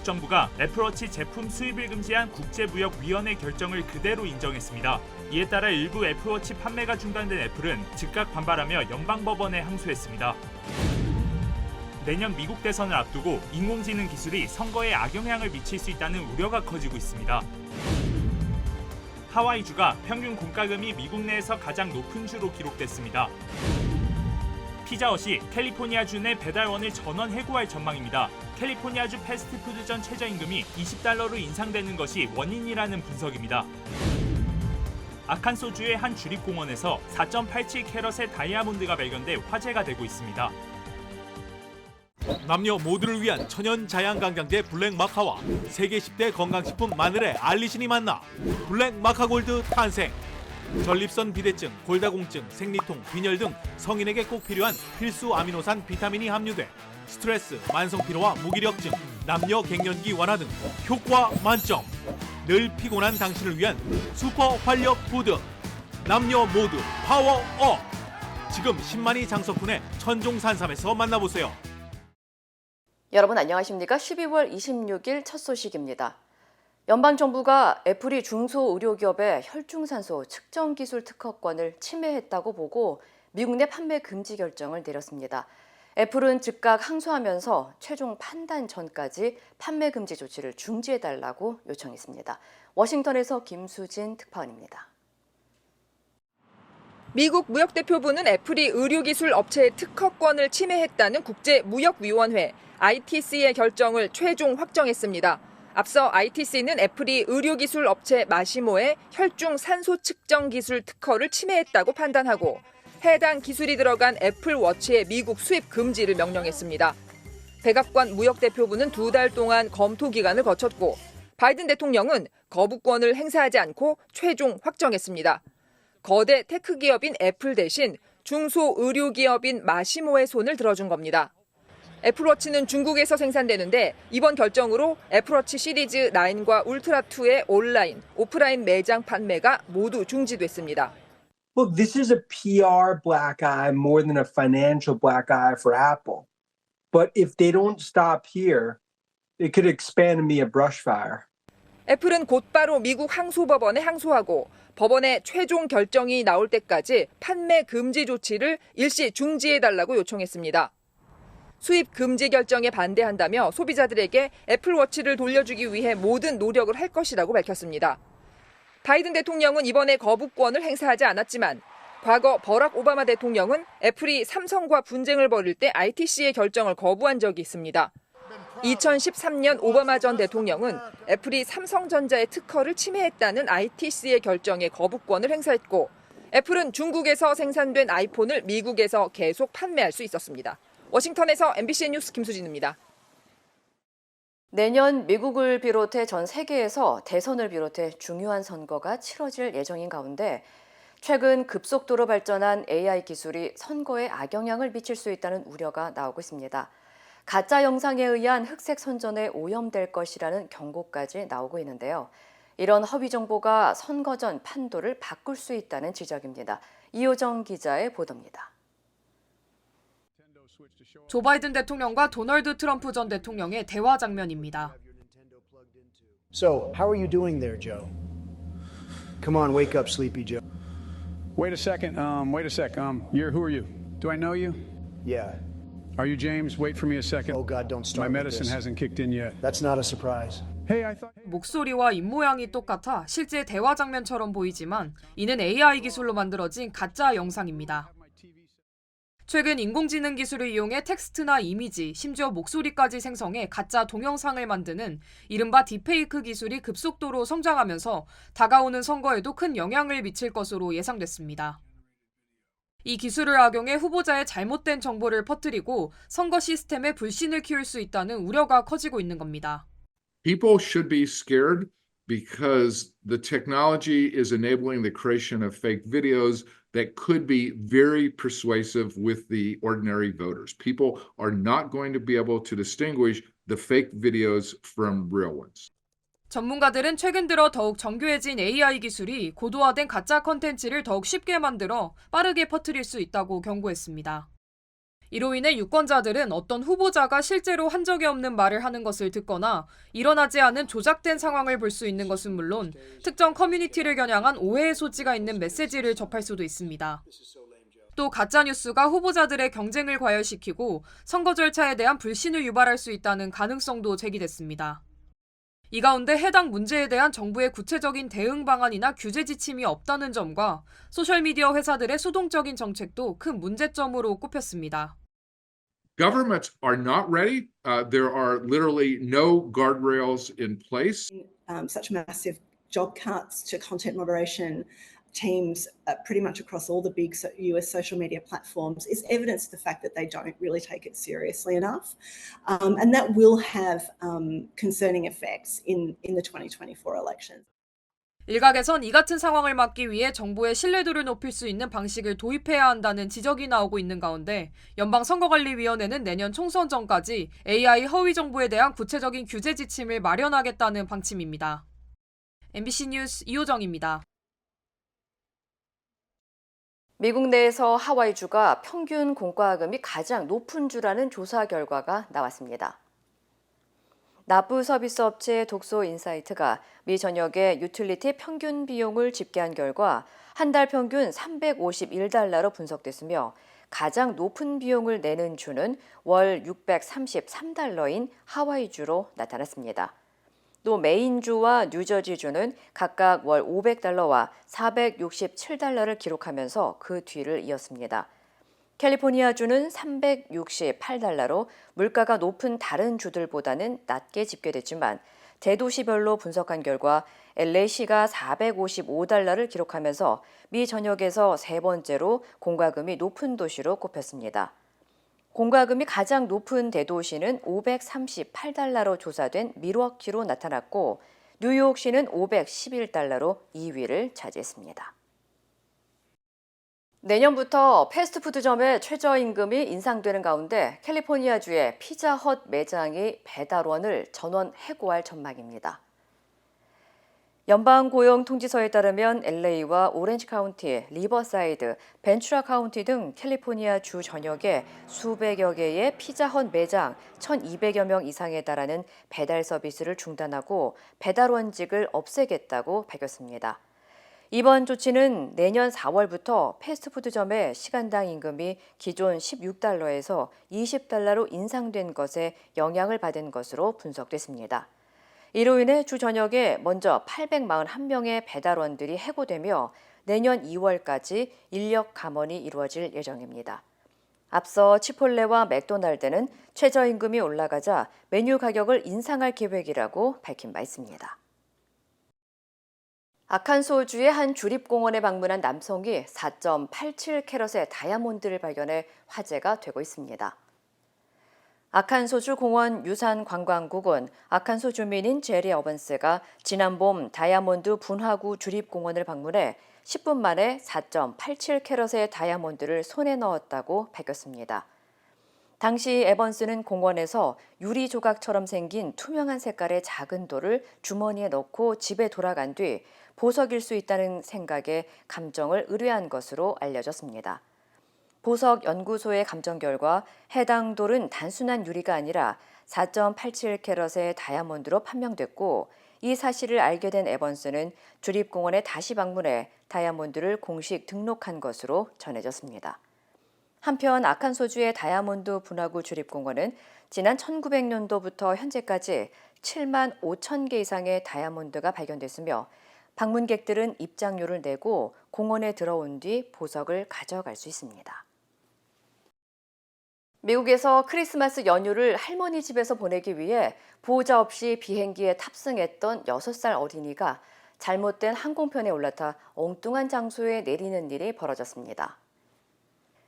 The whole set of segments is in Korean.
미국 정부가 애플워치 제품 수입을 금지한 국제무역위원회 결정을 그대로 인정했습니다. 이에 따라 일부 애플워치 판매가 중단된 애플은 즉각 반발하며 연방법원에 항소했습니다. 내년 미국 대선을 앞두고 인공지능 기술이 선거에 악영향을 미칠 수 있다는 우려가 커지고 있습니다. 하와이주가 평균 공과금이 미국 내에서 가장 높은 주로 기록됐습니다. 피자헛이 캘리포니아주 내 배달원을 전원 해고할 전망입니다. 캘리포니아주 패스트푸드점 최저임금이 $20로 인상되는 것이 원인이라는 분석입니다. 아칸소주의 한 주립공원에서 4.87캐럿의 다이아몬드가 발견돼 화제가 되고 있습니다. 남녀 모두를 위한 천연 자양강장제 블랙마카와 세계 10대 건강식품 마늘의 알리신이 만나 블랙마카골드 탄생. 전립선 비대증, 골다공증, 생리통, 빈혈 등 성인에게 꼭 필요한 필수 아미노산 비타민이 함유돼 스트레스, 만성피로와 무기력증, 남녀 갱년기 완화 등 효과 만점. 늘 피곤한 당신을 위한 슈퍼 활력 푸드. 남녀 모두 파워업. 지금 신만이 장석훈의 천종산삼에서 만나보세요. 여러분 안녕하십니까? 12월 26일 첫 소식입니다. 연방정부가 애플이 중소의료기업의 혈중산소 측정기술 특허권을 침해했다고 보고 미국 내 판매 금지 결정을 내렸습니다. 애플은 즉각 항소하면서 최종 판단 전까지 판매 금지 조치를 중지해달라고 요청했습니다. 워싱턴에서 김수진 특파원입니다. 미국 무역대표부는 애플이 의료기술 업체의 특허권을 침해했다는 국제무역위원회 ITC의 결정을 최종 확정했습니다. 앞서 ITC는 애플이 의료기술 업체 마시모의 혈중 산소 측정 기술 특허를 침해했다고 판단하고 해당 기술이 들어간 애플워치의 미국 수입 금지를 명령했습니다. 백악관 무역대표부는 2달 동안 검토 기간을 거쳤고 바이든 대통령은 거부권을 행사하지 않고 최종 확정했습니다. 거대 테크 기업인 애플 대신 중소의료기업인 마시모의 손을 들어준 겁니다. 애플워치는 중국에서 생산되는데 이번 결정으로 애플워치 시리즈 9과 울트라 2의 온라인, 오프라인 매장 판매가 모두 중지됐습니다. Look, this is a PR black eye more than a financial black eye for Apple. But if they don't stop here, it could expand and be a brush fire. 애플은 곧바로 미국 항소법원에 항소하고 법원의 최종 결정이 나올 때까지 판매 금지 조치를 일시 중지해달라고 요청했습니다. 수입 금지 결정에 반대한다며 소비자들에게 애플워치를 돌려주기 위해 모든 노력을 할 것이라고 밝혔습니다. 바이든 대통령은 이번에 거부권을 행사하지 않았지만 과거 버락 오바마 대통령은 애플이 삼성과 분쟁을 벌일 때 ITC의 결정을 거부한 적이 있습니다. 2013년 오바마 전 대통령은 애플이 삼성전자의 특허를 침해했다는 ITC의 결정에 거부권을 행사했고 애플은 중국에서 생산된 아이폰을 미국에서 계속 판매할 수 있었습니다. 워싱턴에서 MBC 뉴스 김수진입니다. 내년 미국을 비롯해 전 세계에서 대선을 비롯해 중요한 선거가 치러질 예정인 가운데 최근 급속도로 발전한 AI 기술이 선거에 악영향을 미칠 수 있다는 우려가 나오고 있습니다. 가짜 영상에 의한 흑색 선전에 오염될 것이라는 경고까지 나오고 있는데요. 이런 허위 정보가 선거 전 판도를 바꿀 수 있다는 지적입니다. 이호정 기자의 보도입니다. 조 바이든 대통령과 도널드 트럼프 전 대통령의 대화 장면입니다. So, how are you doing there, Joe? Come on, wake up, sleepy Joe. Wait a second. Who are you? Do I know you? Yeah. Are you James? Wait for me a second. Oh God, don't start My with medicine this. hasn't kicked in yet. That's not a surprise. Hey, I thought. 목소리와 입모양이 똑같아 실제 대화 장면처럼 보이지만 이는 AI 기술로 만들어진 가짜 영상입니다. 최근 인공지능 기술을 이용해 텍스트나 이미지, 심지어 목소리까지 생성해 가짜 동영상을 만드는 이른바 딥페이크 기술이 급속도로 성장하면서 다가오는 선거에도 큰 영향을 미칠 것으로 예상됐습니다. 이 기술을 악용해 후보자의 잘못된 정보를 퍼뜨리고 선거 시스템에 불신을 키울 수 있다는 우려가 커지고 있는 겁니다. People should be scared because the technology is enabling the creation of fake videos that could be very persuasive with the ordinary voters. People are not going to be able to distinguish the fake videos from real ones. 전문가들은 최근 들어 더욱 정교해진 AI 기술이 고도화된 가짜 컨텐츠를 더욱 쉽게 만들어 빠르게 퍼뜨릴 수 있다고 경고했습니다. 이로 인해 유권자들은 어떤 후보자가 실제로 한 적이 없는 말을 하는 것을 듣거나 일어나지 않은 조작된 상황을 볼 수 있는 것은 물론 특정 커뮤니티를 겨냥한 오해의 소지가 있는 메시지를 접할 수도 있습니다. 또 가짜뉴스가 후보자들의 경쟁을 과열시키고 선거 절차에 대한 불신을 유발할 수 있다는 가능성도 제기됐습니다. 이 가운데 해당 문제에 대한 정부의 구체적인 대응 방안이나 규제 지침이 없다는 점과 소셜미디어 회사들의 수동적인 정책도 큰 문제점으로 꼽혔습니다. Governments are not ready. There are literally no guardrails in place. Such massive job cuts to content moderation teams pretty much across all the big US social media platforms is evidence of the fact that they don't really take it seriously enough. And that will have concerning effects in the 2024 elections. 일각에선 이 같은 상황을 막기 위해 정부의 신뢰도를 높일 수 있는 방식을 도입해야 한다는 지적이 나오고 있는 가운데 연방선거관리위원회는 내년 총선 전까지 AI 허위 정보에 대한 구체적인 규제 지침을 마련하겠다는 방침입니다. MBC 뉴스 이호정입니다. 미국 내에서 하와이주가 평균 공과금이 가장 높은 주라는 조사 결과가 나왔습니다. 납부 서비스 업체 독소 인사이트가 미 전역의 유틸리티 평균 비용을 집계한 결과 한 달 평균 351달러로 분석됐으며 가장 높은 비용을 내는 주는 월 633달러인 하와이주로 나타났습니다. 또 메인주와 뉴저지주는 각각 월 500달러와 467달러를 기록하면서 그 뒤를 이었습니다. 캘리포니아주는 368달러로 물가가 높은 다른 주들보다는 낮게 집계됐지만 대도시별로 분석한 결과 LA시가 455달러를 기록하면서 미 전역에서 세 번째로 공과금이 높은 도시로 꼽혔습니다. 공과금이 가장 높은 대도시는 538달러로 조사된 밀워키로 나타났고 뉴욕시는 511달러로 2위를 차지했습니다. 내년부터 패스트푸드점의 최저임금이 인상되는 가운데 캘리포니아주의 피자헛 매장이 배달원을 전원 해고할 전망입니다. 연방고용통지서에 따르면 LA와 오렌지 카운티, 리버사이드, 벤츄라 카운티 등 캘리포니아 주 전역에 수백여 개의 피자헛 매장 1,200여 명 이상에 달하는 배달 서비스를 중단하고 배달원직을 없애겠다고 밝혔습니다. 이번 조치는 내년 4월부터 패스트푸드점의 시간당 임금이 기존 16달러에서 20달러로 인상된 것에 영향을 받은 것으로 분석됐습니다. 이로 인해 주 전역에 먼저 841명의 배달원들이 해고되며 내년 2월까지 인력 감원이 이루어질 예정입니다. 앞서 치폴레와 맥도날드는 최저임금이 올라가자 메뉴 가격을 인상할 계획이라고 밝힌 바 있습니다. 아칸소주의 한 주립공원에 방문한 남성이 4.87캐럿의 다이아몬드를 발견해 화제가 되고 있습니다. 아칸소주 공원 유산관광국은 아칸소 주민인 제리 어번스가 지난 봄 다이아몬드 분화구 주립공원을 방문해 10분 만에 4.87캐럿의 다이아몬드를 손에 넣었다고 밝혔습니다. 당시 에번스는 공원에서 유리 조각처럼 생긴 투명한 색깔의 작은 돌을 주머니에 넣고 집에 돌아간 뒤 보석일 수 있다는 생각에 감정을 의뢰한 것으로 알려졌습니다. 보석 연구소의 감정 결과 해당 돌은 단순한 유리가 아니라 4.87캐럿의 다이아몬드로 판명됐고 이 사실을 알게 된 에번스는 주립공원에 다시 방문해 다이아몬드를 공식 등록한 것으로 전해졌습니다. 한편 아칸소주의 다이아몬드 분화구 주립공원은 지난 1900년도부터 현재까지 7만 5천 개 이상의 다이아몬드가 발견됐으며 방문객들은 입장료를 내고 공원에 들어온 뒤 보석을 가져갈 수 있습니다. 미국에서 크리스마스 연휴를 할머니 집에서 보내기 위해 보호자 없이 비행기에 탑승했던 6살 어린이가 잘못된 항공편에 올라타 엉뚱한 장소에 내리는 일이 벌어졌습니다.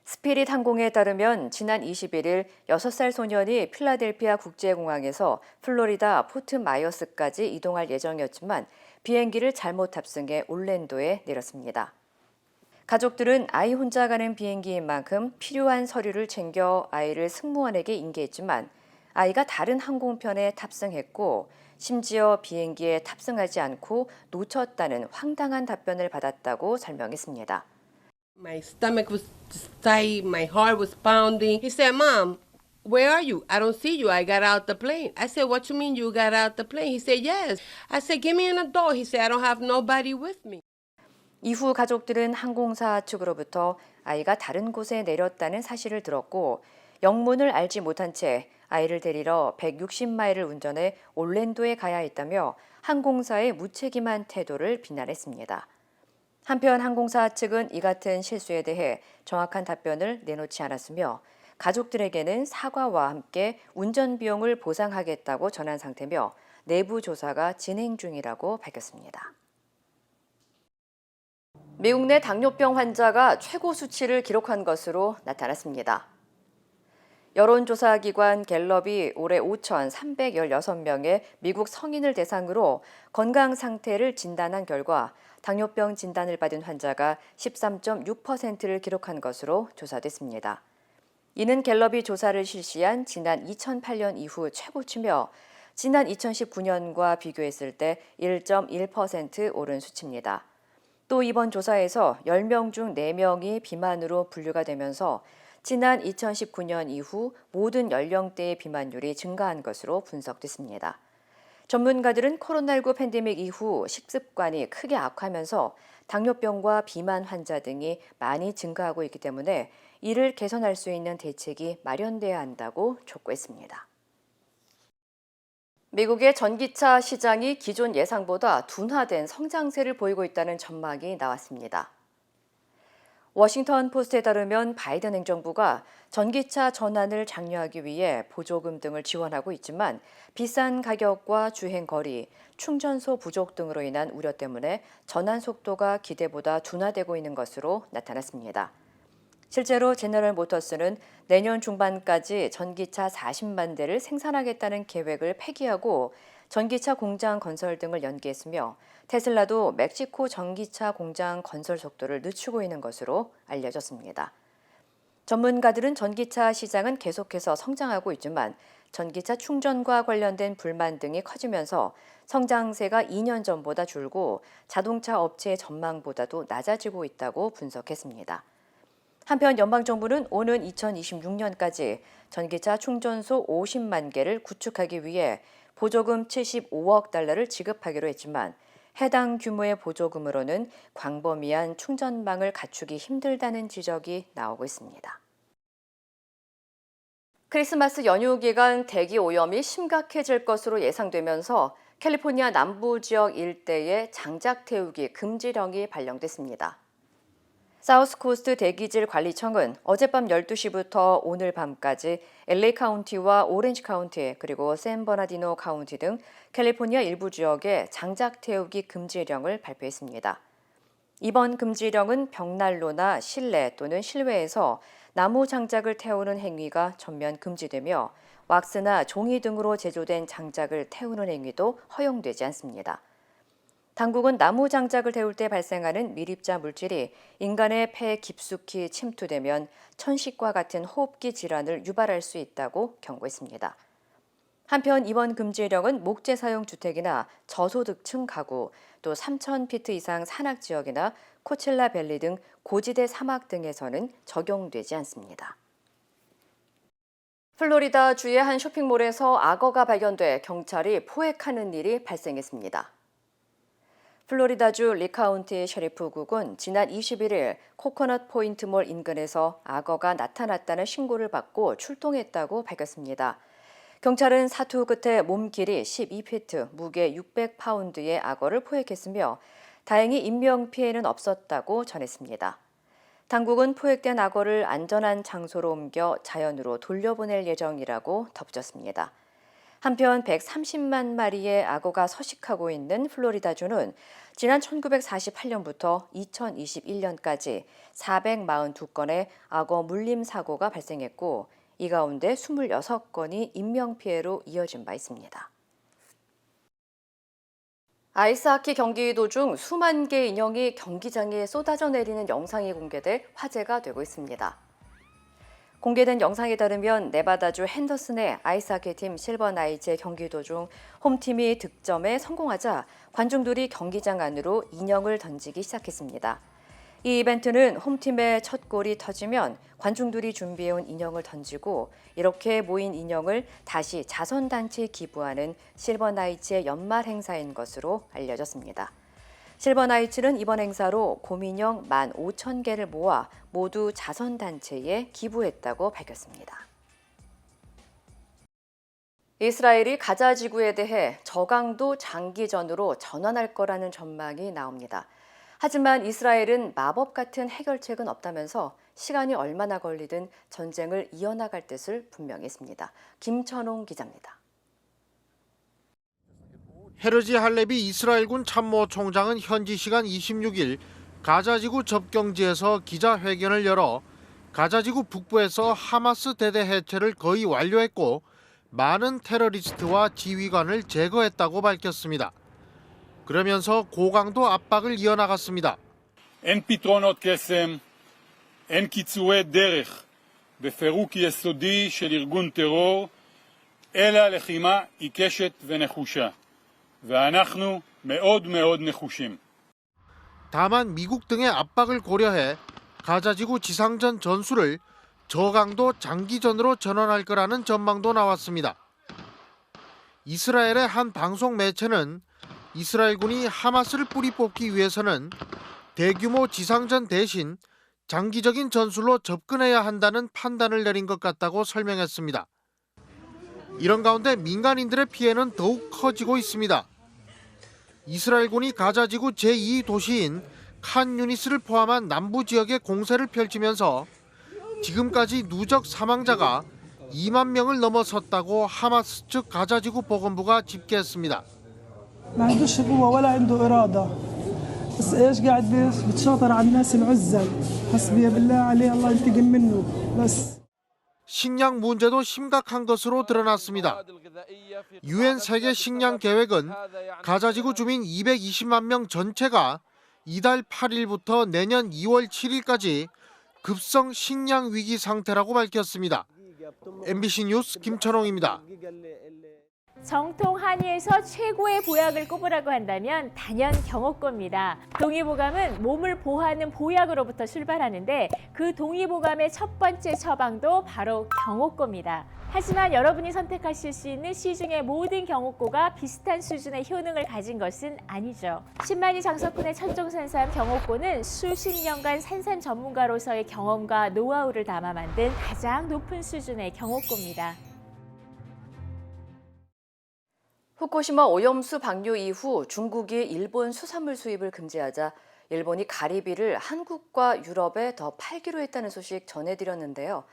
스피릿 항공에 따르면 지난 21일 6살 소년이 필라델피아 국제공항에서 플로리다 포트 마이어스까지 이동할 예정이었지만 비행기를 잘못 탑승해 올랜도에 내렸습니다. 가족들은 아이 혼자 가는 비행기인 만큼 필요한 서류를 챙겨 아이를 승무원에게 인계했지만 아이가 다른 항공편에 탑승했고 심지어 비행기에 탑승하지 않고 놓쳤다는 황당한 답변을 받았다고 설명했습니다. My stomach was tight, my heart was pounding. He said, Mom, where are you? I don't see you. I got out the plane. I said, what you mean you got out the plane? He said, yes. I said, give me an adult. He said, I don't have nobody with me. 이후 가족들은 항공사 측으로부터 아이가 다른 곳에 내렸다는 사실을 들었고 영문을 알지 못한 채 아이를 데리러 160마일을 운전해 올랜도에 가야 했다며 항공사의 무책임한 태도를 비난했습니다. 한편 항공사 측은 이 같은 실수에 대해 정확한 답변을 내놓지 않았으며 가족들에게는 사과와 함께 운전 비용을 보상하겠다고 전한 상태며 내부 조사가 진행 중이라고 밝혔습니다. 미국 내 당뇨병 환자가 최고 수치를 기록한 것으로 나타났습니다. 여론조사기관 갤럽이 올해 5,316명의 미국 성인을 대상으로 건강 상태를 진단한 결과 당뇨병 진단을 받은 환자가 13.6%를 기록한 것으로 조사됐습니다. 이는 갤럽이 조사를 실시한 지난 2008년 이후 최고치며 지난 2019년과 비교했을 때 1.1% 오른 수치입니다. 또 이번 조사에서 10명 중 4명이 비만으로 분류가 되면서 지난 2019년 이후 모든 연령대의 비만율이 증가한 것으로 분석됐습니다. 전문가들은 코로나19 팬데믹 이후 식습관이 크게 악화하면서 당뇨병과 비만 환자 등이 많이 증가하고 있기 때문에 이를 개선할 수 있는 대책이 마련돼야 한다고 촉구했습니다. 미국의 전기차 시장이 기존 예상보다 둔화된 성장세를 보이고 있다는 전망이 나왔습니다. 워싱턴 포스트에 따르면 바이든 행정부가 전기차 전환을 장려하기 위해 보조금 등을 지원하고 있지만 비싼 가격과 주행 거리, 충전소 부족 등으로 인한 우려 때문에 전환 속도가 기대보다 둔화되고 있는 것으로 나타났습니다. 실제로 제너럴 모터스는 내년 중반까지 전기차 40만 대를 생산하겠다는 계획을 폐기하고 전기차 공장 건설 등을 연기했으며 테슬라도 멕시코 전기차 공장 건설 속도를 늦추고 있는 것으로 알려졌습니다. 전문가들은 전기차 시장은 계속해서 성장하고 있지만 전기차 충전과 관련된 불만 등이 커지면서 성장세가 2년 전보다 줄고 자동차 업체의 전망보다도 낮아지고 있다고 분석했습니다. 한편 연방정부는 오는 2026년까지 전기차 충전소 50만 개를 구축하기 위해 보조금 75억 달러를 지급하기로 했지만 해당 규모의 보조금으로는 광범위한 충전망을 갖추기 힘들다는 지적이 나오고 있습니다. 크리스마스 연휴 기간 대기 오염이 심각해질 것으로 예상되면서 캘리포니아 남부 지역 일대에 장작 태우기 금지령이 발령됐습니다. 사우스코스트 대기질 관리청은 어젯밤 12시부터 오늘 밤까지 LA 카운티와 오렌지 카운티 그리고 샌버나디노 카운티 등 캘리포니아 일부 지역에 장작 태우기 금지령을 발표했습니다. 이번 금지령은 벽난로나 실내 또는 실외에서 나무 장작을 태우는 행위가 전면 금지되며 왁스나 종이 등으로 제조된 장작을 태우는 행위도 허용되지 않습니다. 당국은 나무 장작을 태울 때 발생하는 미립자 물질이 인간의 폐에 깊숙이 침투되면 천식과 같은 호흡기 질환을 유발할 수 있다고 경고했습니다. 한편 이번 금지령은 목재 사용 주택이나 저소득층 가구, 또 3,000피트 이상 산악 지역이나 코첼라 밸리 등 고지대 사막 등에서는 적용되지 않습니다. 플로리다 주의 한 쇼핑몰에서 악어가 발견돼 경찰이 포획하는 일이 발생했습니다. 플로리다주 리카운티 셰리프국은 지난 21일 코코넛 포인트 몰 인근에서 악어가 나타났다는 신고를 받고 출동했다고 밝혔습니다. 경찰은 사투 끝에 몸 길이 12피트, 무게 600파운드의 악어를 포획했으며 다행히 인명피해는 없었다고 전했습니다. 당국은 포획된 악어를 안전한 장소로 옮겨 자연으로 돌려보낼 예정이라고 덧붙였습니다. 한편 130만 마리의 악어가 서식하고 있는 플로리다주는 지난 1948년부터 2021년까지 442건의 악어 물림 사고가 발생했고 이 가운데 26건이 인명피해로 이어진 바 있습니다. 아이스하키 경기 도중 수만 개의 인형이 경기장에 쏟아져 내리는 영상이 공개돼 화제가 되고 있습니다. 공개된 영상에 따르면 네바다주 핸더슨의 아이스하키팀 실버나이츠의 경기 도중 홈팀이 득점에 성공하자 관중들이 경기장 안으로 인형을 던지기 시작했습니다. 이 이벤트는 홈팀의 첫 골이 터지면 관중들이 준비해온 인형을 던지고 이렇게 모인 인형을 다시 자선단체에 기부하는 실버나이츠의 연말 행사인 것으로 알려졌습니다. 실버나이츠는 이번 행사로 곰인형 15,000개를 모아 모두 자선단체에 기부했다고 밝혔습니다. 이스라엘이 가자 지구에 대해 저강도 장기전으로 전환할 거라는 전망이 나옵니다. 하지만 이스라엘은 마법 같은 해결책은 없다면서 시간이 얼마나 걸리든 전쟁을 이어나갈 뜻을 분명히 했습니다. 김천홍 기자입니다. 헤르지 할레비 이스라엘군 참모총장은 현지 시간 26일 가자지구 접경지에서 기자회견을 열어 가자지구 북부에서 하마스 대대 해체를 거의 완료했고 많은 테러리스트와 지휘관을 제거했다고 밝혔습니다. 그러면서 고강도 압박을 이어나갔습니다. אין פתרונות קסם, אין קיצורי דרך בפירוק יסודי של ארגון טרור, אלא לחימה עיקשת ונחושה. ואנחנו מאוד מאוד נחושים. 다만 미국 등의 압박을 고려해 가자지구 지상전 전술을 저강도 장기전으로 전환할 거라는 전망도 나왔습니다. 이스라엘의 한 방송 매체는 이스라엘군이 하마스를 뿌리 뽑기 위해서는 대규모 지상전 대신 장기적인 전술로 접근해야 한다는 판단을 내린 것 같다고 설명했습니다. 이런 가운데 민간인들의 피해는 더욱 커지고 있습니다. 이스라엘군이 가자지구 제2도시인 칸 유니스를 포함한 남부 지역에 공세를 펼치면서 지금까지 누적 사망자가 2만 명을 넘어섰다고 하마스 측 가자지구 보건부가 집계했습니다. ما عندوش قوة ولا عنده إرادة بس إيش قاعد بتشاطر على الناس العزل حسبي بالله عليه الله ينتقم منه بس 식량 문제도 심각한 것으로 드러났습니다. 유엔 세계 식량 계획은 가자지구 주민 220만 명 전체가 이달 8일부터 내년 2월 7일까지 급성 식량 위기 상태라고 밝혔습니다. MBC 뉴스 김천홍입니다. 정통 한의에서 최고의 보약을 꼽으라고 한다면 단연 경옥고입니다. 동의보감은 몸을 보호하는 보약으로부터 출발하는데 그 동의보감의 첫 번째 처방도 바로 경옥고입니다. 하지만 여러분이 선택하실 수 있는 시중의 모든 경옥고가 비슷한 수준의 효능을 가진 것은 아니죠. 10만이 장석군의 천종산삼 경옥고는 수십 년간 산삼 전문가로서의 경험과 노하우를 담아 만든 가장 높은 수준의 경옥고입니다. 후쿠시마 오염수 방류 이후 중국이 일본 수산물 수입을 금지하자 일본이 가리비를 한국과 유럽에 더 팔기로 했다는 소식 전해드렸는데요.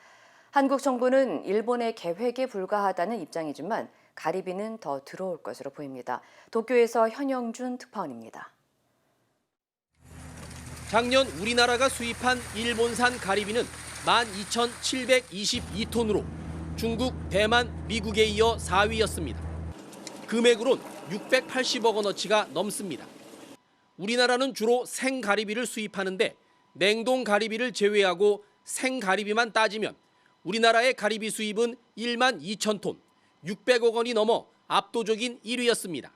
한국 정부는 일본의 계획에 불과하다는 입장이지만 가리비는 더 들어올 것으로 보입니다. 도쿄에서 현영준 특파원입니다. 작년 우리나라가 수입한 일본산 가리비는 12,722톤으로 중국, 대만, 미국에 이어 4위였습니다. 금액으론 680억 원어치가 넘습니다. 우리나라는 주로 생가리비를 수입하는데 냉동 가리비를 제외하고 생가리비만 따지면 우리나라의 가리비 수입은 1만 2천 톤, 600억 원이 넘어 압도적인 1위였습니다.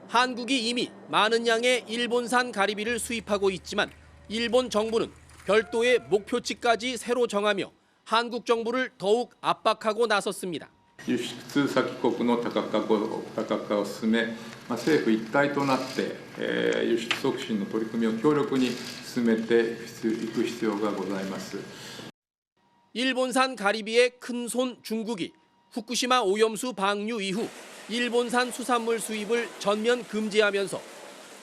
한국이 이미 많은 양의 일본산 가리비를 수입하고 있지만 일본 정부는 별도의 목표치까지 새로 정하며 한국 정부를 더욱 압박하고 나섰습니다. 輸出先国の多角化を進め、政府一体となって、輸出促進の取り組みを強力に進めていく必要がございます。 일본산 가리비의 큰손 중국이 후쿠시마 오염수 방류 이후 일본산 수산물 수입을 전면 금지하면서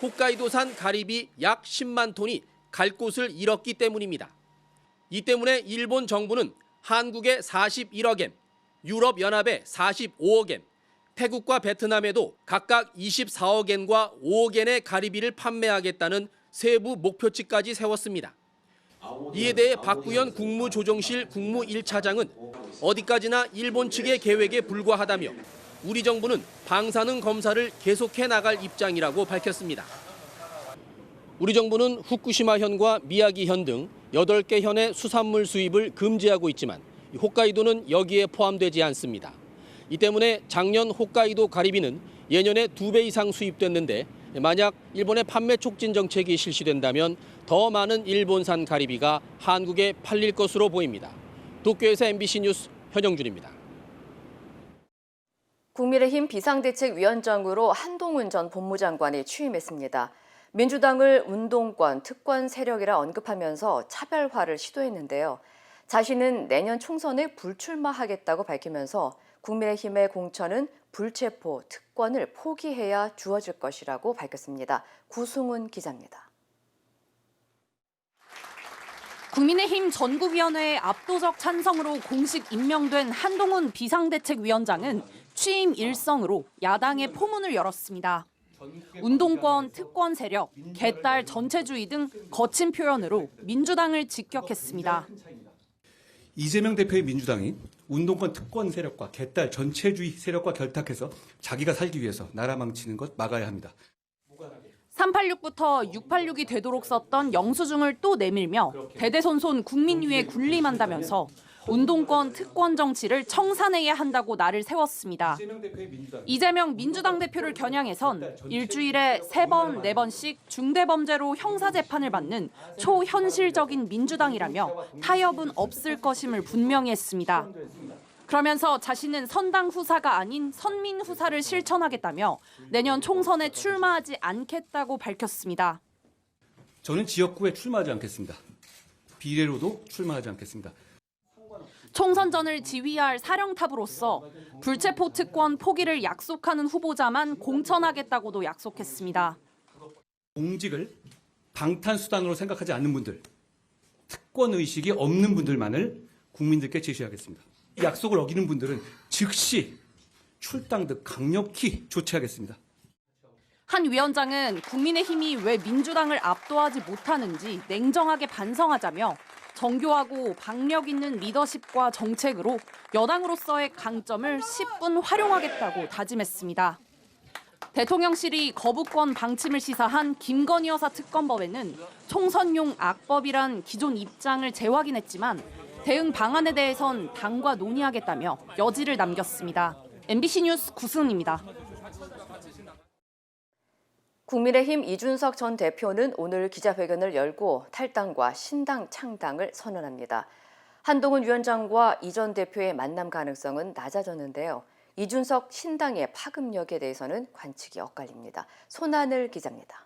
홋카이도산 가리비 약 10만 톤이 갈 곳을 잃었기 때문입니다. 이 때문에 일본 정부는 한국에 41억 엔, 유럽연합에 45억 엔, 태국과 베트남에도 각각 24억 엔과 5억 엔의 가리비를 판매하겠다는 세부 목표치까지 세웠습니다. 이에 대해 박구현 국무조정실 국무 1차장은 어디까지나 일본 측의 계획에 불과하다며 우리 정부는 방사능 검사를 계속해 나갈 입장이라고 밝혔습니다. 우리 정부는 후쿠시마현과 미야기현 등 8개 현의 수산물 수입을 금지하고 있지만 홋카이도는 여기에 포함되지 않습니다. 이 때문에 작년 홋카이도 가리비는 예년에 2배 이상 수입됐는데 만약 일본의 판매 촉진 정책이 실시된다면 더 많은 일본산 가리비가 한국에 팔릴 것으로 보입니다. 도쿄에서 MBC 뉴스 현영준입니다. 국민의힘 비상대책위원장으로 한동훈 전 법무장관이 취임했습니다. 민주당을 운동권, 특권 세력이라 언급하면서 차별화를 시도했는데요. 자신은 내년 총선에 불출마하겠다고 밝히면서 국민의힘의 공천은 불체포 특권을 포기해야 주어질 것이라고 밝혔습니다. 구승훈 기자입니다. 국민의힘 전국위원회의 압도적 찬성으로 공식 임명된 한동훈 비상대책위원장은 취임 일성으로 야당의 포문을 열었습니다. 운동권, 특권 세력, 개딸 전체주의 등 거친 표현으로 민주당을 직격했습니다. 이재명 대표의 민주당이 운동권 특권 세력과 개딸 전체주의 세력과 결탁해서 자기가 살기 위해서 나라 망치는 것 막아야 합니다. 386부터 686이 되도록 썼던 영수증을 또 내밀며 대대손손 국민 위에 군림한다면서 운동권 특권 정치를 청산해야 한다고 날을 세웠습니다. 이재명 민주당 대표를 겨냥해선 일주일에 3번, 4번씩 중대범죄로 형사재판을 받는 초현실적인 민주당이라며 타협은 없을 것임을 분명히 했습니다. 그러면서 자신은 선당 후사가 아닌 선민 후사를 실천하겠다며 내년 총선에 출마하지 않겠다고 밝혔습니다. 저는 지역구에 출마하지 않겠습니다. 비례로도 출마하지 않겠습니다. 총선 전을 지휘할 사령탑으로서 불체포 특권 포기를 약속하는 후보자만 공천하겠다고도 약속했습니다. 공직을 방탄수단으로 생각하지 않는 분들, 특권의식이 없는 분들만을 국민들께 제시하겠습니다. 이 약속을 어기는 분들은 즉시 출당 등 강력히 조치하겠습니다. 한 위원장은 국민의힘이 왜 민주당을 압도하지 못하는지 냉정하게 반성하자며 정교하고 박력 있는 리더십과 정책으로 여당으로서의 강점을 10분 활용하겠다고 다짐했습니다. 대통령실이 거부권 방침을 시사한 김건희 여사 특검법에는 총선용 악법이란 기존 입장을 재확인했지만 대응 방안에 대해선 당과 논의하겠다며 여지를 남겼습니다. MBC 뉴스 구승은입니다. 국민의힘 이준석 전 대표는 오늘 기자회견을 열고 탈당과 신당 창당을 선언합니다. 한동훈 위원장과 이 전 대표의 만남 가능성은 낮아졌는데요. 이준석 신당의 파급력에 대해서는 관측이 엇갈립니다. 손하늘 기자입니다.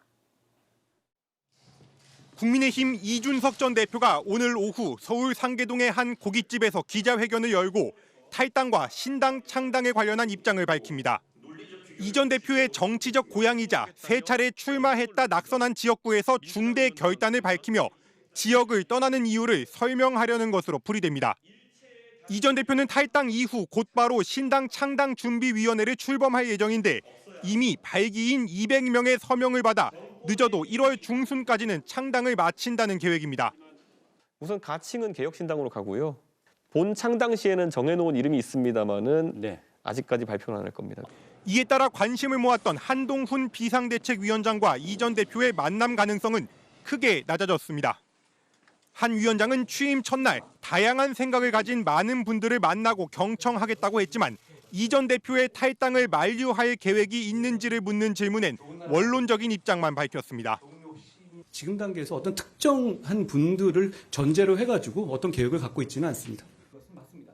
국민의힘 이준석 전 대표가 오늘 오후 서울 상계동의 한 고깃집에서 기자회견을 열고 탈당과 신당 창당에 관련한 입장을 밝힙니다. 이 전 대표의 정치적 고향이자 3차례 출마했다 낙선한 지역구에서 중대 결단을 밝히며 지역을 떠나는 이유를 설명하려는 것으로 풀이됩니다. 이 전 대표는 탈당 이후 곧바로 신당 창당 준비위원회를 출범할 예정인데 이미 발기인 200명의 서명을 받아 늦어도 1월 중순까지는 창당을 마친다는 계획입니다. 우선 가칭은 개혁신당으로 가고요. 본 창당 시에는 정해놓은 이름이 있습니다만은 아직까지 발표는 안 할 겁니다. 이에 따라 관심을 모았던 한동훈 비상대책위원장과 이 전 대표의 만남 가능성은 크게 낮아졌습니다. 한 위원장은 취임 첫날 다양한 생각을 가진 많은 분들을 만나고 경청하겠다고 했지만 이 전 대표의 탈당을 만류할 계획이 있는지를 묻는 질문엔 원론적인 입장만 밝혔습니다. 지금 단계에서 어떤 특정한 분들을 전제로 해가지고 어떤 계획을 갖고 있지는 않습니다.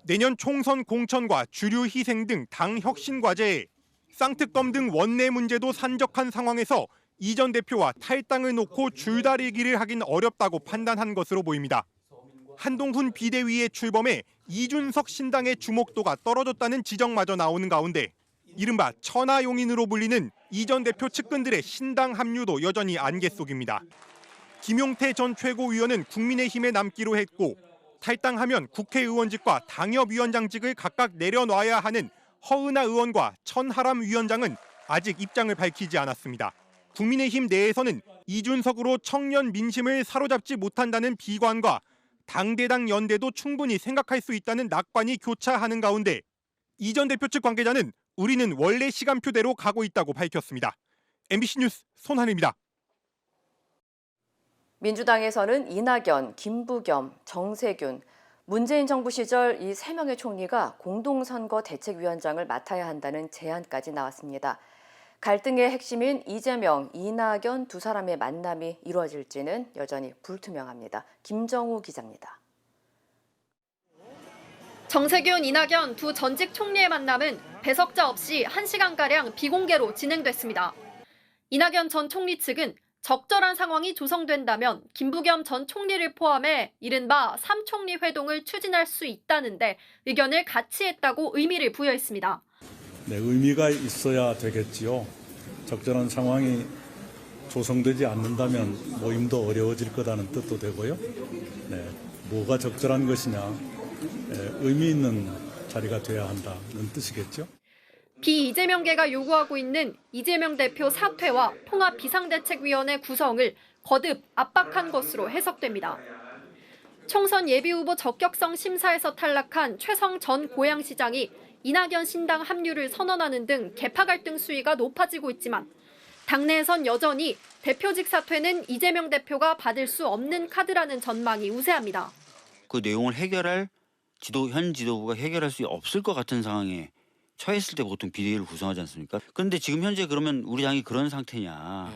내년 총선 공천과 주류 희생 등 당 혁신 과제에 쌍특검 등 원내 문제도 산적한 상황에서 이 전 대표와 탈당을 놓고 줄다리기를 하긴 어렵다고 판단한 것으로 보입니다. 한동훈 비대위의 출범에 이준석 신당의 주목도가 떨어졌다는 지적마저 나오는 가운데 이른바 천하용인으로 불리는 이 전 대표 측근들의 신당 합류도 여전히 안개 속입니다. 김용태 전 최고위원은 국민의힘에 남기로 했고 탈당하면 국회의원직과 당협위원장직을 각각 내려놔야 하는 허은하 의원과 천하람 위원장은 아직 입장을 밝히지 않았습니다. 국민의힘 내에서는 이준석으로 청년 민심을 사로잡지 못한다는 비관과 당대당 연대도 충분히 생각할 수 있다는 낙관이 교차하는 가운데 이 전 대표 측 관계자는 우리는 원래 시간표대로 가고 있다고 밝혔습니다. MBC 뉴스 손하늘입니다. 민주당에서는 이낙연, 김부겸, 정세균, 문재인 정부 시절 이 3명의 총리가 공동선거 대책위원장을 맡아야 한다는 제안까지 나왔습니다. 갈등의 핵심인 이재명, 이낙연 두 사람의 만남이 이루어질지는 여전히 불투명합니다. 김정우 기자입니다. 정세균, 이낙연 두 전직 총리의 만남은 배석자 없이 1시간가량 비공개로 진행됐습니다. 이낙연 전 총리 측은 적절한 상황이 조성된다면 김부겸 전 총리를 포함해 이른바 3총리 회동을 추진할 수 있다는데 의견을 같이 했다고 의미를 부여했습니다. 네, 의미가 있어야 되겠지요. 적절한 상황이 조성되지 않는다면 모임도 어려워질 거라는 뜻도 되고요. 네, 뭐가 적절한 것이냐, 의미 있는 자리가 돼야 한다는 뜻이겠죠. 비이재명계가 요구하고 있는 이재명 대표 사퇴와 통합 비상대책위원회 구성을 거듭 압박한 것으로 해석됩니다. 총선 예비후보 적격성 심사에서 탈락한 최성 전 고양시장이 이낙연 신당 합류를 선언하는 등 계파 갈등 수위가 높아지고 있지만 당내에선 여전히 대표직 사퇴는 이재명 대표가 받을 수 없는 카드라는 전망이 우세합니다. 그 내용을 해결할 현 지도부가 해결할 수 없을 것 같은 상황에 처했을 때 보통 비대위를 구성하지 않습니까? 그런데 지금 현재 그러면 우리 당이 그런 상태냐?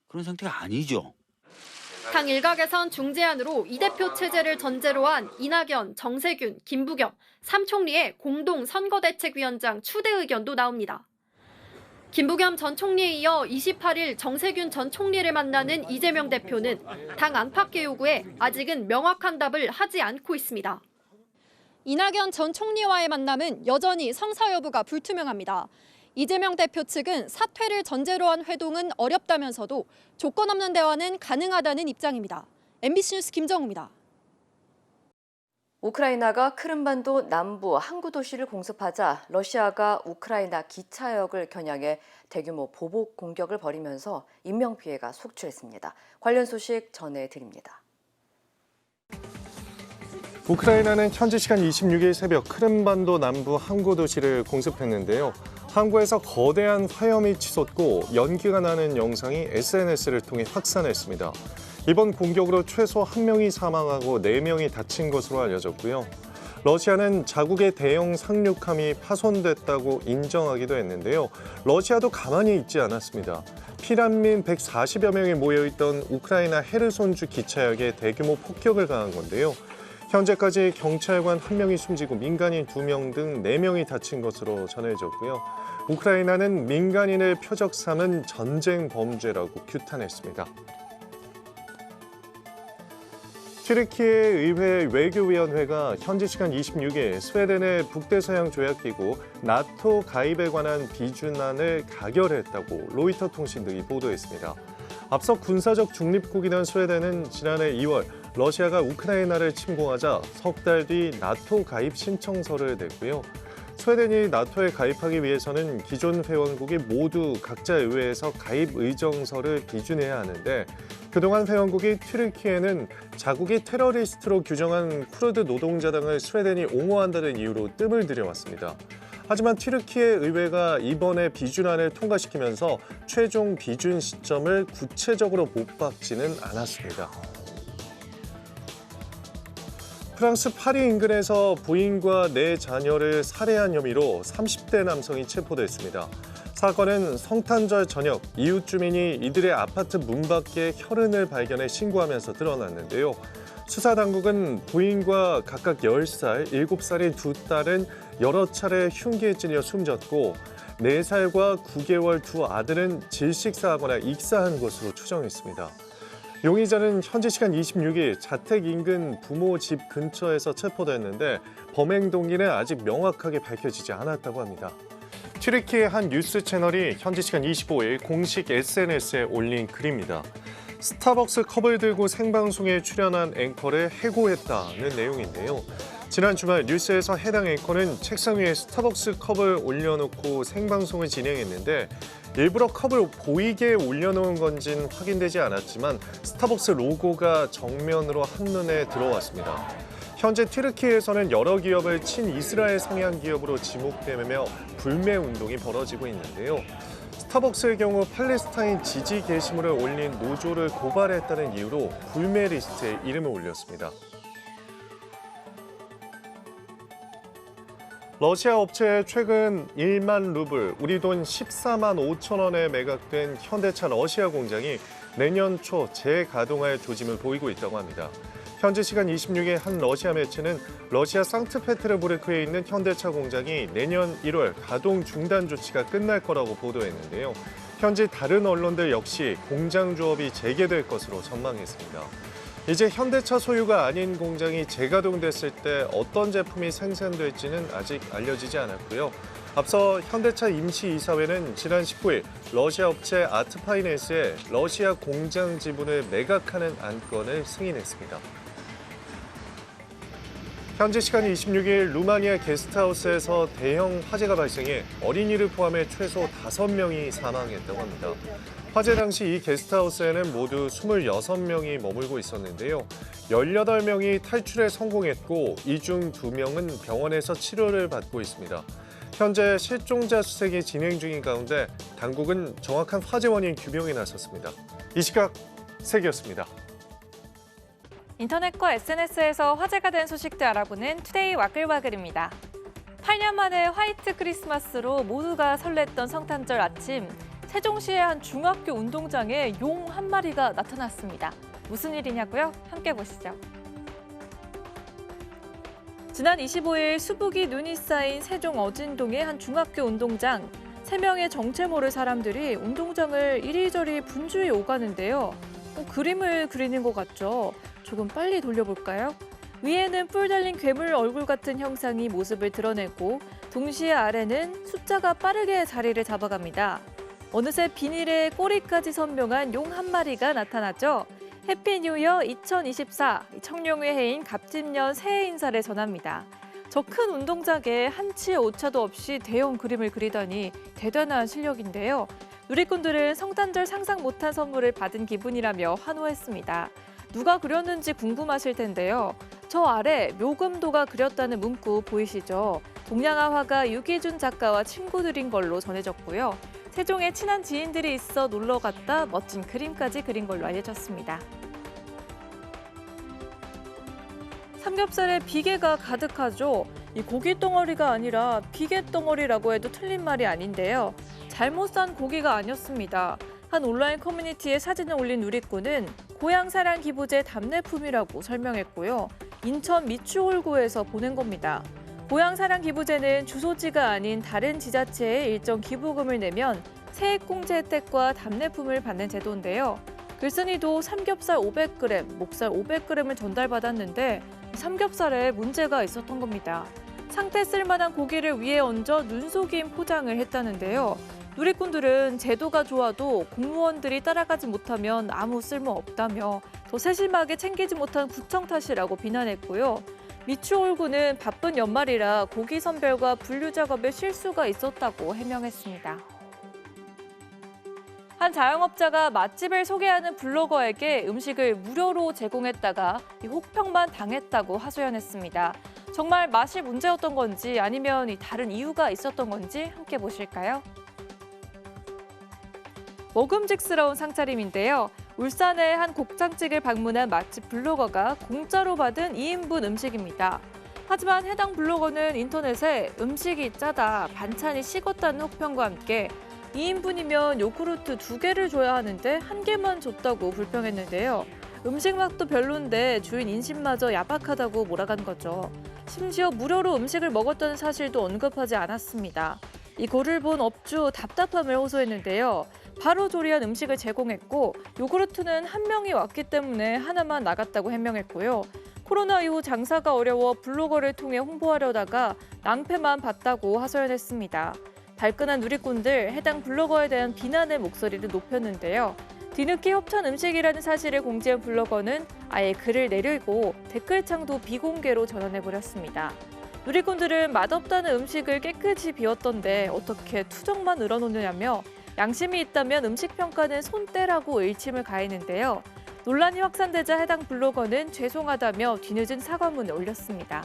그런 상태가 아니죠. 당 일각에선 중재안으로 이 대표 체제를 전제로 한 이낙연, 정세균, 김부겸 3총리의 공동 선거대책위원장 추대 의견도 나옵니다. 김부겸 전 총리에 이어 28일 정세균 전 총리를 만나는 이재명 대표는 당 안팎의 요구에 아직은 명확한 답을 하지 않고 있습니다. 이낙연 전 총리와의 만남은 여전히 성사 여부가 불투명합니다. 이재명 대표 측은 사퇴를 전제로 한 회동은 어렵다면서도 조건 없는 대화는 가능하다는 입장입니다. MBC 뉴스 김정우입니다. 우크라이나가 크림반도 남부 항구 도시를 공습하자 러시아가 우크라이나 기차역을 겨냥해 대규모 보복 공격을 벌이면서 인명피해가 속출했습니다. 관련 소식 전해드립니다. 우크라이나는 현지 시간 26일 새벽 크림반도 남부 항구 도시를 공습했는데요. 항구에서 거대한 화염이 치솟고 연기가 나는 영상이 SNS를 통해 확산했습니다. 이번 공격으로 최소 1명이 사망하고 4명이 다친 것으로 알려졌고요. 러시아는 자국의 대형 상륙함이 파손됐다고 인정하기도 했는데요. 러시아도 가만히 있지 않았습니다. 피난민 140여 명이 모여있던 우크라이나 헤르손주 기차역에 대규모 폭격을 가한 건데요. 현재까지 경찰관 1명이 숨지고 민간인 2명 등 4명이 다친 것으로 전해졌고요. 우크라이나는 민간인을 표적 삼은 전쟁 범죄라고 규탄했습니다. 튀르키예 의회 외교위원회가 현지 시간 26일 스웨덴의 북대서양 조약기구 나토 가입에 관한 비준안을 가결했다고 로이터 통신 등이 보도했습니다. 앞서 군사적 중립국이던 스웨덴은 지난해 2월 러시아가 우크라이나를 침공하자 석 달 뒤 나토 가입 신청서를 냈고요. 스웨덴이 나토에 가입하기 위해서는 기존 회원국이 모두 각자 의회에서 가입 의정서를 비준해야 하는데 그동안 회원국이 튀르키예는 자국이 테러리스트로 규정한 쿠르드 노동자당을 스웨덴이 옹호한다는 이유로 뜸을 들여왔습니다. 하지만 튀르키예 의회가 이번에 비준안을 통과시키면서 최종 비준 시점을 구체적으로 못 박지는 않았습니다. 프랑스 파리 인근에서 부인과 4자녀를 살해한 혐의로 30대 남성이 체포됐습니다. 사건은 성탄절 저녁 이웃 주민이 이들의 아파트 문 밖에 혈흔을 발견해 신고하면서 드러났는데요. 수사당국은 부인과 각각 10살, 7살인 두 딸은 여러 차례 흉기에 찔려 숨졌고 4살과 9개월 두 아들은 질식사하거나 익사한 것으로 추정했습니다. 용의자는 현지 시간 26일 자택 인근 부모 집 근처에서 체포됐는데 범행 동기는 아직 명확하게 밝혀지지 않았다고 합니다. 튀르키예 한 뉴스 채널이 현지 시간 25일 공식 SNS에 올린 글입니다. 스타벅스 컵을 들고 생방송에 출연한 앵커를 해고했다는 내용인데요. 지난 주말 뉴스에서 해당 앵커는 책상 위에 스타벅스 컵을 올려놓고 생방송을 진행했는데 일부러 컵을 보이게 올려놓은 건지는 확인되지 않았지만 스타벅스 로고가 정면으로 한눈에 들어왔습니다. 현재 튀르키예에서는 여러 기업을 친이스라엘 성향 기업으로 지목되며 불매 운동이 벌어지고 있는데요. 스타벅스의 경우 팔레스타인 지지 게시물을 올린 노조를 고발했다는 이유로 불매 리스트에 이름을 올렸습니다. 러시아 업체에 최근 1만 루블, 우리 돈 14만 5천 원에 매각된 현대차 러시아 공장이 내년 초 재가동할 조짐을 보이고 있다고 합니다. 현지 시간 26일 한 러시아 매체는 러시아 상트페테르부르크에 있는 현대차 공장이 내년 1월 가동 중단 조치가 끝날 거라고 보도했는데요. 현지 다른 언론들 역시 공장 조업이 재개될 것으로 전망했습니다. 이제 현대차 소유가 아닌 공장이 재가동됐을 때 어떤 제품이 생산될지는 아직 알려지지 않았고요. 앞서 현대차 임시이사회는 지난 19일 러시아 업체 아트파이낸스에 러시아 공장 지분을 매각하는 안건을 승인했습니다. 현지 시간 26일 루마니아 게스트하우스에서 대형 화재가 발생해 어린이를 포함해 최소 5명이 사망했다고 합니다. 화재 당시 이 게스트하우스에는 모두 26명이 머물고 있었는데요. 18명이 탈출에 성공했고 이 중 2명은 병원에서 치료를 받고 있습니다. 현재 실종자 수색이 진행 중인 가운데 당국은 정확한 화재 원인 규명에 나섰습니다. 이 시각 세계였습니다. 인터넷과 SNS에서 화제가 된 소식들 알아보는 투데이 와글와글입니다. 8년 만에 화이트 크리스마스로 모두가 설렜던 성탄절 아침, 세종시의 한 중학교 운동장에 용 한 마리가 나타났습니다. 무슨 일이냐고요? 함께 보시죠. 지난 25일 수북이 눈이 쌓인 세종 어진동의 한 중학교 운동장. 3명의 정체 모를 사람들이 운동장을 이리저리 분주히 오가는데요. 그림을 그리는 것 같죠? 조금 빨리 돌려볼까요? 위에는 뿔 달린 괴물 얼굴 같은 형상이 모습을 드러내고 동시에 아래는 숫자가 빠르게 자리를 잡아갑니다. 어느새 비닐에 꼬리까지 선명한 용 한 마리가 나타나죠. 해피 뉴 이어 2024, 청룡의 해인 갑진년 새해 인사를 전합니다. 저 큰 운동장에 한치의 오차도 없이 대형 그림을 그리다니 대단한 실력인데요. 누리꾼들은 성탄절 상상 못한 선물을 받은 기분이라며 환호했습니다. 누가 그렸는지 궁금하실 텐데요. 저 아래 묘금도가 그렸다는 문구 보이시죠? 동양화 화가 유기준 작가와 친구들인 걸로 전해졌고요. 세종에 친한 지인들이 있어 놀러 갔다 멋진 그림까지 그린 걸로 알려졌습니다. 삼겹살에 비계가 가득하죠. 이 고기 덩어리가 아니라 비계 덩어리라고 해도 틀린 말이 아닌데요. 잘못 산 고기가 아니었습니다. 한 온라인 커뮤니티에 사진을 올린 누리꾼은 고향사랑 기부제 답례품이라고 설명했고요. 인천 미추홀구에서 보낸 겁니다. 고향사랑 기부제는 주소지가 아닌 다른 지자체에 일정 기부금을 내면 세액공제 혜택과 답례품을 받는 제도인데요. 글쓴이도 삼겹살 500g, 목살 500g을 전달받았는데 삼겹살에 문제가 있었던 겁니다. 상태 쓸만한 고기를 위에 얹어 눈속임 포장을 했다는데요. 누리꾼들은 제도가 좋아도 공무원들이 따라가지 못하면 아무 쓸모 없다며 더 세심하게 챙기지 못한 구청 탓이라고 비난했고요. 미추홀구는 바쁜 연말이라 고기 선별과 분류 작업에 실수가 있었다고 해명했습니다. 한 자영업자가 맛집을 소개하는 블로거에게 음식을 무료로 제공했다가 혹평만 당했다고 하소연했습니다. 정말 맛이 문제였던 건지 아니면 다른 이유가 있었던 건지 함께 보실까요? 먹음직스러운 상차림인데요. 울산의 한 곱창집을 방문한 맛집 블로거가 공짜로 받은 2인분 음식입니다. 하지만 해당 블로거는 인터넷에 음식이 짜다, 반찬이 식었다는 혹평과 함께 2인분이면 요구르트 2개를 줘야 하는데 1개만 줬다고 불평했는데요. 음식 맛도 별론데 주인 인심마저 야박하다고 몰아간 거죠. 심지어 무료로 음식을 먹었다는 사실도 언급하지 않았습니다. 이거를 본 업주 답답함을 호소했는데요. 바로 조리한 음식을 제공했고 요구르트는 한 명이 왔기 때문에 하나만 나갔다고 해명했고요. 코로나 이후 장사가 어려워 블로거를 통해 홍보하려다가 낭패만 봤다고 하소연했습니다. 발끈한 누리꾼들 해당 블로거에 대한 비난의 목소리를 높였는데요. 뒤늦게 협찬 음식이라는 사실을 공지한 블로거는 아예 글을 내리고 댓글창도 비공개로 전환해버렸습니다. 누리꾼들은 맛없다는 음식을 깨끗이 비웠던데 어떻게 투정만 늘어놓느냐며 양심이 있다면 음식 평가는 손 떼라고 일침을 가했는데요. 논란이 확산되자 해당 블로거는 죄송하다며 뒤늦은 사과문을 올렸습니다.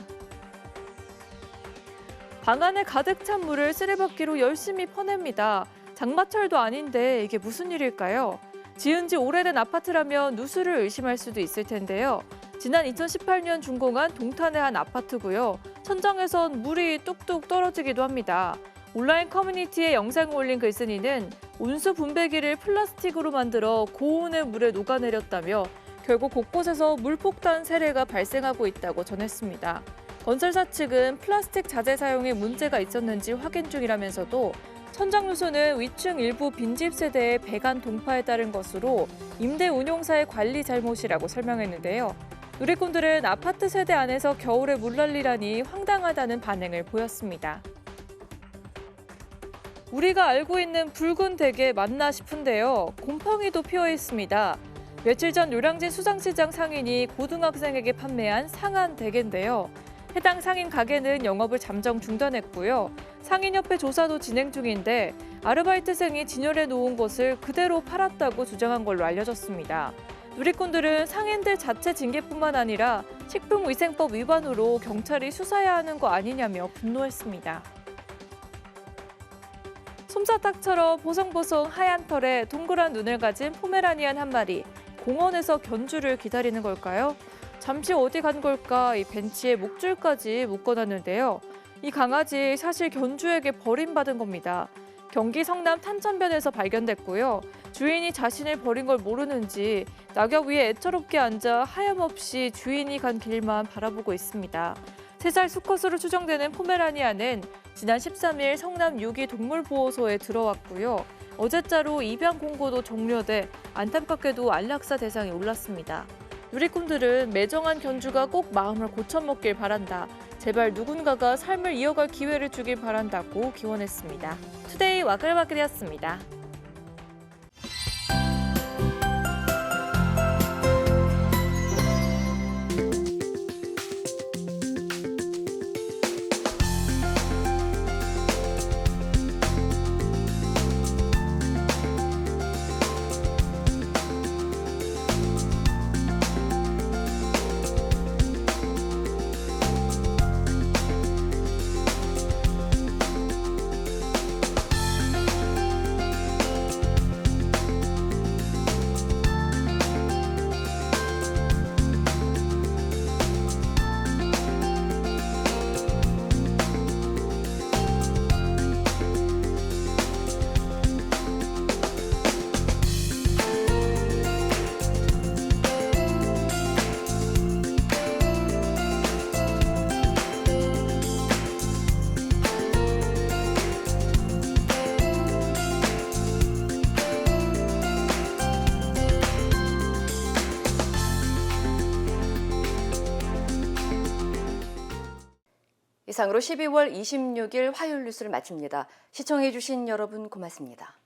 방 안에 가득 찬 물을 쓰레받기로 열심히 퍼냅니다. 장마철도 아닌데 이게 무슨 일일까요? 지은 지 오래된 아파트라면 누수를 의심할 수도 있을 텐데요. 지난 2018년 준공한 동탄의 한 아파트고요. 천장에선 물이 뚝뚝 떨어지기도 합니다. 온라인 커뮤니티에 영상을 올린 글쓴이는 온수 분배기를 플라스틱으로 만들어 고온의 물에 녹아내렸다며 결국 곳곳에서 물폭탄 세례가 발생하고 있다고 전했습니다. 건설사 측은 플라스틱 자재 사용에 문제가 있었는지 확인 중이라면서도 천장 누수는 위층 일부 빈집 세대의 배관 동파에 따른 것으로 임대 운용사의 관리 잘못이라고 설명했는데요. 누리꾼들은 아파트 세대 안에서 겨울에 물 난리라니 황당하다는 반응을 보였습니다. 우리가 알고 있는 붉은 대게 맞나 싶은데요. 곰팡이도 피어 있습니다. 며칠 전 요량진 수산시장 상인이 고등학생에게 판매한 상한 대게인데요. 해당 상인 가게는 영업을 잠정 중단했고요. 상인협회 조사도 진행 중인데 아르바이트생이 진열해 놓은 것을 그대로 팔았다고 주장한 걸로 알려졌습니다. 누리꾼들은 상인들 자체 징계뿐만 아니라 식품위생법 위반으로 경찰이 수사해야 하는 거 아니냐며 분노했습니다. 솜사탕처럼 보송보송 하얀 털에 동그란 눈을 가진 포메라니안 한 마리. 공원에서 견주를 기다리는 걸까요? 잠시 어디 간 걸까 이 벤치에 목줄까지 묶어놨는데요. 이 강아지 사실 견주에게 버림받은 겁니다. 경기 성남 탄천변에서 발견됐고요. 주인이 자신을 버린 걸 모르는지 낙엽 위에 애처롭게 앉아 하염없이 주인이 간 길만 바라보고 있습니다. 3살 수컷으로 추정되는 포메라니안은 지난 13일 성남 유기동물보호소에 들어왔고요. 어제자로 입양 공고도 종료돼 안타깝게도 안락사 대상에 올랐습니다. 누리꾼들은 매정한 견주가 꼭 마음을 고쳐먹길 바란다. 제발 누군가가 삶을 이어갈 기회를 주길 바란다고 기원했습니다. 투데이 와글와글이었습니다. 이상으로 12월 26일 화요일 뉴스를 마칩니다. 시청해주신 여러분 고맙습니다.